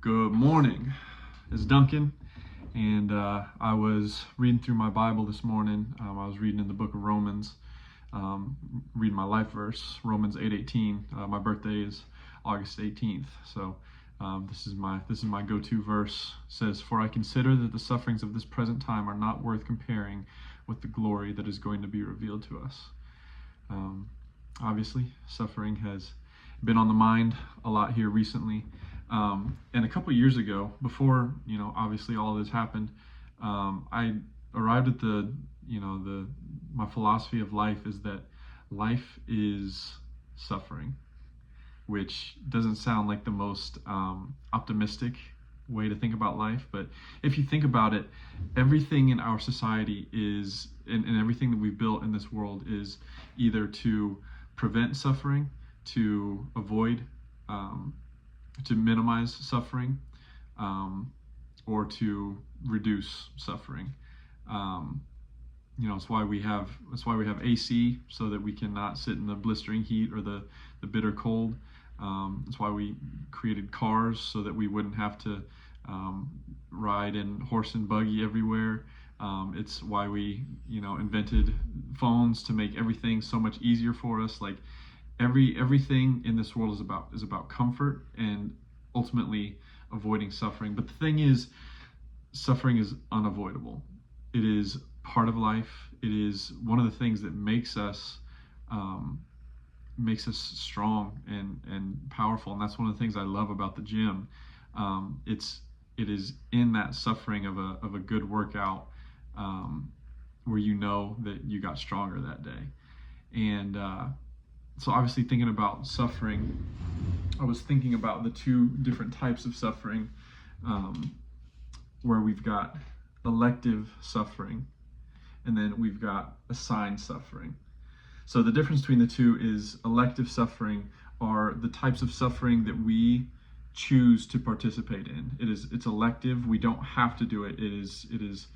Good morning. It's Duncan, and I was reading through my Bible this morning. I was reading in the book of Romans, reading my life verse, Romans 8:18. My birthday is August 18th, so this is my go-to verse. It says, "For I consider that the sufferings of this present time are not worth comparing with the glory that is going to be revealed to us." Obviously, suffering has been on the mind a lot here recently. And a couple years ago, before, obviously all of this happened, I arrived at my philosophy of life is that life is suffering, which doesn't sound like the most optimistic way to think about life. But if you think about it, everything in our society is, and everything that we've built in this world is either to prevent suffering, to avoid, to minimize suffering, or to reduce suffering. It's why we have AC, so that we cannot sit in the blistering heat or the bitter cold. It's why we created cars, so that we wouldn't have to ride in horse and buggy everywhere. It's why we invented phones, to make everything so much easier for us. Like everything in this world is about comfort and ultimately avoiding suffering. But the thing is, suffering is unavoidable. It is part of life. It is one of the things that makes us strong and powerful. And that's one of the things I love about the gym. It is in that suffering of a good workout, where you know that you got stronger that day. And so obviously, thinking about suffering, I was thinking about the two different types of suffering, where we've got elective suffering, and then we've got assigned suffering. So the difference between the two is elective suffering are the types of suffering that we choose to participate in. It's elective. We don't have to do it. It is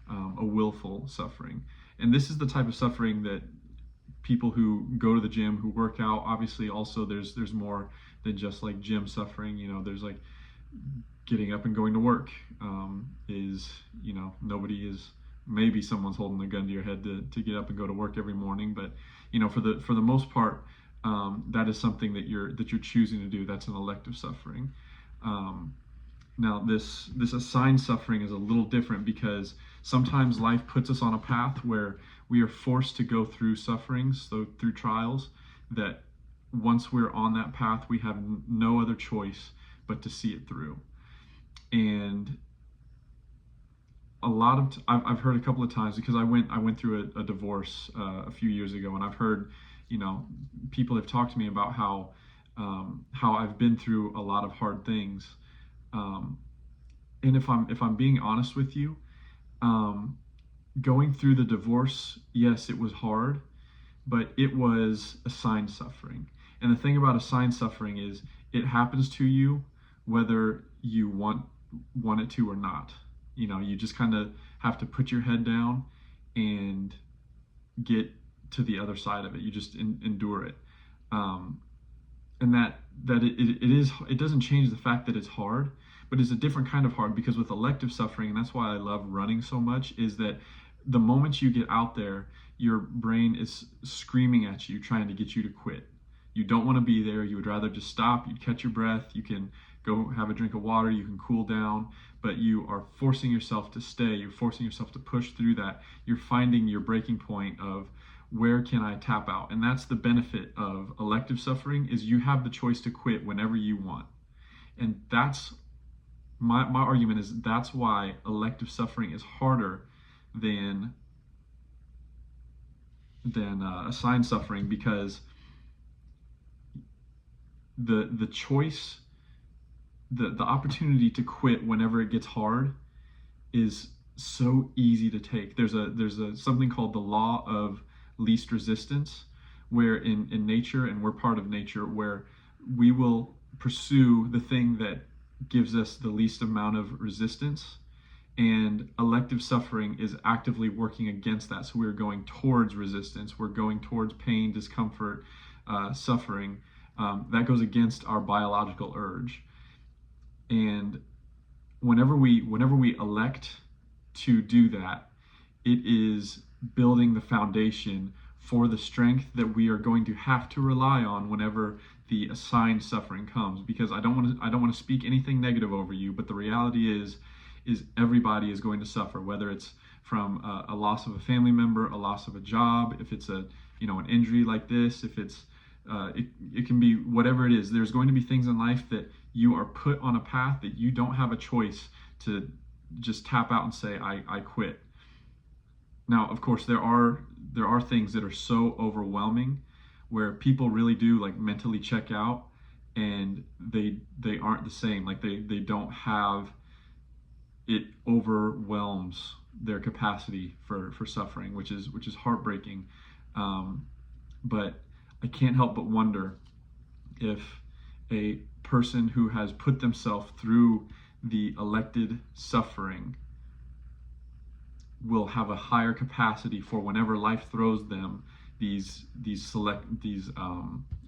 a willful suffering. And this is the type of suffering that people who go to the gym, who work out, obviously also there's more than just like gym suffering. There's like getting up and going to work. Nobody is, maybe someone's holding a gun to your head to get up and go to work every morning, but for the most part, that is something that you're choosing to do. That's an elective suffering. Now this assigned suffering is a little different, because sometimes life puts us on a path where we are forced to go through sufferings, so through trials, that once we're on that path, we have no other choice but to see it through. And I've heard a couple of times, because I went through a divorce a few years ago, and I've heard people have talked to me about how I've been through a lot of hard things. And if I'm being honest with you, going through the divorce, yes, it was hard, but it was assigned suffering. And the thing about assigned suffering is it happens to you whether you want it to or not. You just kind of have to put your head down and get to the other side of it. You just endure it. And that it doesn't change the fact that it's hard, but it's a different kind of hard, because with elective suffering, and that's why I love running so much, is that the moment you get out there, your brain is screaming at you, trying to get you to quit. You don't want to be there. You would rather just stop. You'd catch your breath. You can go have a drink of water. You can cool down, but you are forcing yourself to stay. You're forcing yourself to push through that. You're finding your breaking point of, where can I tap out? And that's the benefit of elective suffering, is you have the choice to quit whenever you want. And that's my argument, is that's why elective suffering is harder than assigned suffering, because the choice, the opportunity to quit whenever it gets hard is so easy to take. There's something called the law of least resistance, where in nature, and we're part of nature, where we will pursue the thing that gives us the least amount of resistance, and elective suffering is actively working against that. So we're going towards resistance, we're going towards pain, discomfort, suffering. That goes against our biological urge. And whenever we elect to do that, it is building the foundation for the strength that we are going to have to rely on whenever the assigned suffering comes. Because I don't want to speak anything negative over you, but the reality is everybody is going to suffer, whether it's from a loss of a family member, a loss of a job, if it's an injury like this, if it's it can be whatever it is. There's going to be things in life that you are put on a path that you don't have a choice to just tap out and say, I quit. Now, of course, there are things that are so overwhelming where people really do like mentally check out, and they aren't the same. Like they don't have, it overwhelms their capacity for suffering, which is heartbreaking. But I can't help but wonder if a person who has put themselves through the elected suffering will have a higher capacity for whenever life throws them these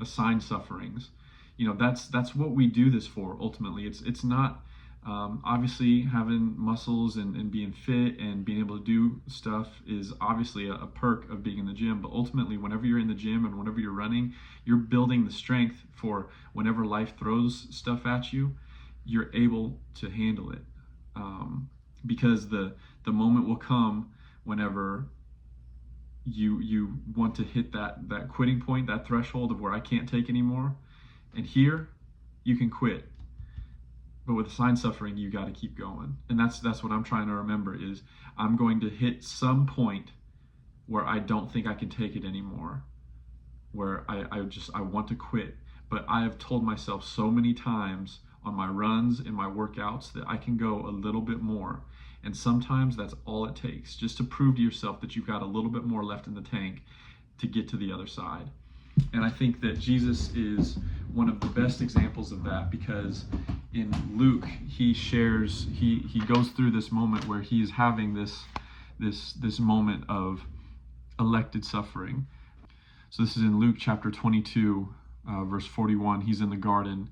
assigned sufferings. That's what we do this for. Ultimately, it's not obviously having muscles and being fit and being able to do stuff is obviously a perk of being in the gym. But ultimately, whenever you're in the gym and whenever you're running, you're building the strength for whenever life throws stuff at you, you're able to handle it. Because the moment will come whenever you want to hit that quitting point, that threshold of where I can't take anymore. And here, you can quit. But with assigned suffering, you got to keep going. And that's what I'm trying to remember is I'm going to hit some point where I don't think I can take it anymore, where I want to quit. But I have told myself so many times on my runs and my workouts that I can go a little bit more. And sometimes that's all it takes, just to prove to yourself that you've got a little bit more left in the tank to get to the other side. And I think that Jesus is one of the best examples of that, because in Luke, he goes through this moment where he is having this moment of elected suffering. So this is in Luke chapter 22, verse 41. He's in the garden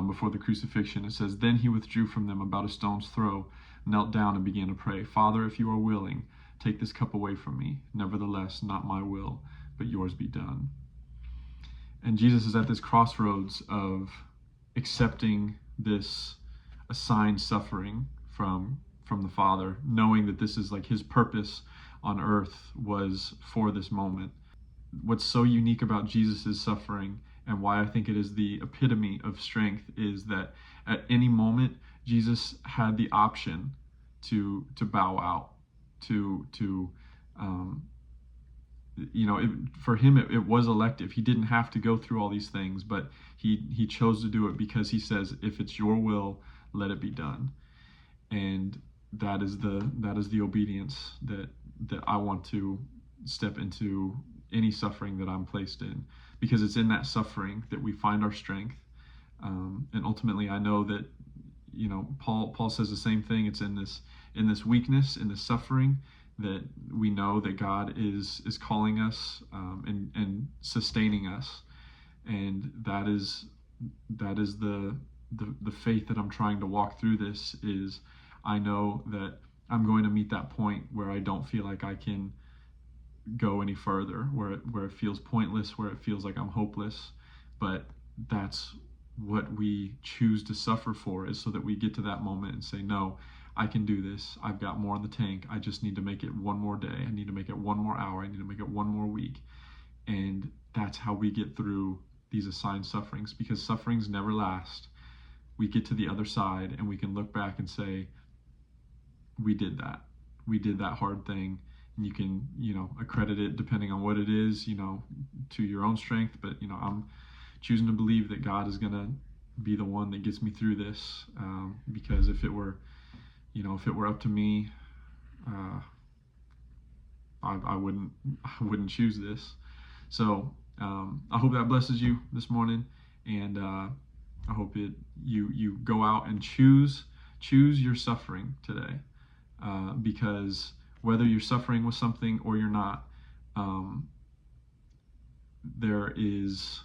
before the crucifixion. It says, "Then he withdrew from them about a stone's throw, knelt down and began to pray, 'Father, if you are willing, take this cup away from me. Nevertheless, not my will, but yours be done.'" And Jesus is at this crossroads of accepting this assigned suffering from the Father, knowing that this is like his purpose on earth was for this moment. What's so unique about Jesus' suffering, and why I think it is the epitome of strength, is that at any moment Jesus had the option to bow out, for him it was elective. He didn't have to go through all these things, but he chose to do it because he says, "If it's your will, let it be done." And that is the obedience that I want to step into any suffering that I'm placed in, because it's in that suffering that we find our strength. And ultimately, I know that Paul says the same thing. It's in this weakness, in this suffering, that we know that God is calling us and sustaining us. And that is the faith that I'm trying to walk through this. Is I know that I'm going to meet that point where I don't feel like I can go any further, where it feels pointless, where it feels like I'm hopeless. But that's what we choose to suffer for, is so that we get to that moment and say, no, I can do this. I've got more in the tank. I just need to make it one more day. I need to make it one more hour. I need to make it one more week. And that's how we get through these assigned sufferings, because sufferings never last. We get to the other side and we can look back and say, we did that. We did that hard thing. And you can, accredit it, depending on what it is, to your own strength. But, I'm choosing to believe that God is going to be the one that gets me through this. Because if it were up to me, I wouldn't choose this. So I hope that blesses you this morning, and I hope you go out and choose your suffering today, because whether you're suffering with something or you're not, there's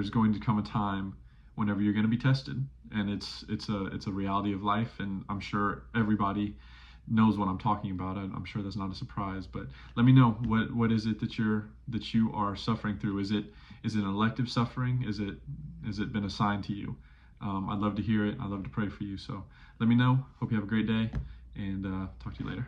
going to come a time whenever you're going to be tested. And it's a reality of life, and I'm sure everybody knows what I'm talking about. I'm sure that's not a surprise, but let me know what is it that you are suffering through. Is it an elective suffering? Is it been assigned to you? I'd love to hear it. I'd love to pray for you. So let me know. Hope you have a great day, and talk to you later.